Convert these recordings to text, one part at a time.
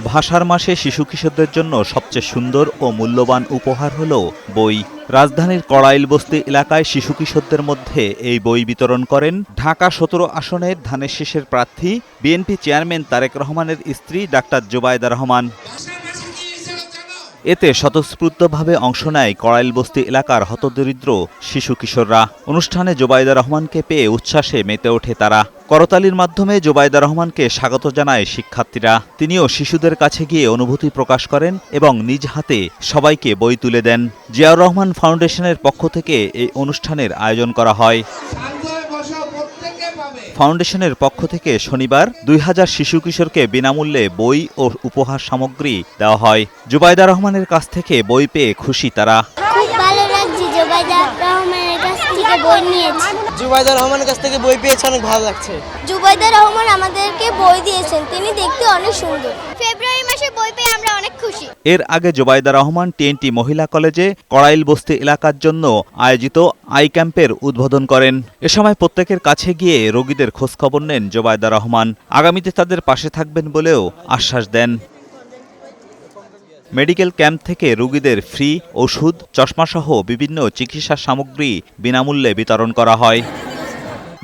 ভাষার মাসে শিশু কিশোরদের জন্য সবচেয়ে সুন্দর ও মূল্যবান উপহার হলো বই। রাজধানীর কড়াইলবস্তি এলাকায় শিশু কিশোরদের মধ্যে এই বই বিতরণ করেন ঢাকা ১৭ আসনের ধানের শীষের প্রার্থী বিএনপি চেয়ারম্যান তারেক রহমানের স্ত্রী ডাক্তার জোবায়দা রহমান। এতে স্বতঃস্ফূর্তভাবে অংশ নেয় কড়াইলবস্তি এলাকার হতদরিদ্র শিশু কিশোররা। অনুষ্ঠানে জোবায়দা রহমানকে পেয়ে উচ্ছ্বাসে মেতে ওঠে তারা। করতালির মাধ্যমে জোবায়দা রহমানকে স্বাগত জানায় শিক্ষার্থীরা। তিনিও শিশুদের কাছে গিয়ে অনুভূতি প্রকাশ করেন এবং নিজ হাতে সবাইকে বই তুলে দেন। জিয়াউর রহমান ফাউন্ডেশনের পক্ষ থেকে এই অনুষ্ঠানের আয়োজন করা হয়। ফাউন্ডেশনের পক্ষ থেকে শনিবার ২০০০ শিশু কিশোরকে বিনামূল্যে বই ও উপহার সামগ্রী দেওয়া হয়। জোবায়দা রহমানের কাছ থেকে বই পেয়ে খুশি তারা। খুব ভালো লাগছে, জোবায়দা রহমানের কাছ থেকে বই নিয়েছি। জোবায়দা রহমানের কাছ থেকে বই পেয়েছে, অনেক ভালো লাগছে। জোবায়দা রহমান আমাদেরকে বই দিয়েছেন, তিনি দেখতে অনেক সুন্দর। ফেব্রুয়ারি মাসে বই পেয়ে আমরা অনেক খুশি। এর আগে জোবায়দা রহমান টিএনটি মহিলা কলেজে কড়াইলবস্তি এলাকার জন্য আয়োজিত আই ক্যাম্পের উদ্বোধন করেন। এ সময় প্রত্যেকের কাছে গিয়ে রোগীদের খোঁজখবর নেন জোবায়দা রহমান। আগামীতে তাদের পাশে থাকবেন বলেও আশ্বাস দেন। মেডিকেল ক্যাম্প থেকে রোগীদের ফ্রি ওষুধ, চশমাসহ বিভিন্ন চিকিৎসা সামগ্রী বিনামূল্যে বিতরণ করা হয়।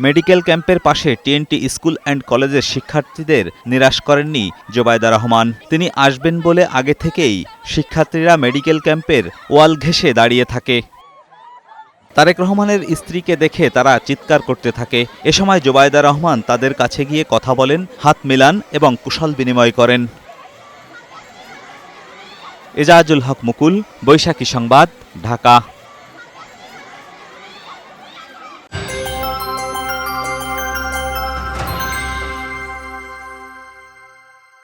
মেডিকেল ক্যাম্পের পাশে টিএনটি স্কুল অ্যান্ড কলেজের শিক্ষার্থীদের নিরাশ করেননি জোবায়দা রহমান। তিনি আসবেন বলে আগে থেকেই শিক্ষার্থীরা মেডিকেল ক্যাম্পের ওয়াল ঘেঁষে দাঁড়িয়ে থাকে। তারেক রহমানের স্ত্রীকে দেখে তারা চিৎকার করতে থাকে। এ সময় জোবায়দা রহমান তাদের কাছে গিয়ে কথা বলেন, হাত মেলান এবং কুশল বিনিময় করেন। এজাজুল হক মুকুল, বৈশাখী সংবাদ, ঢাকা।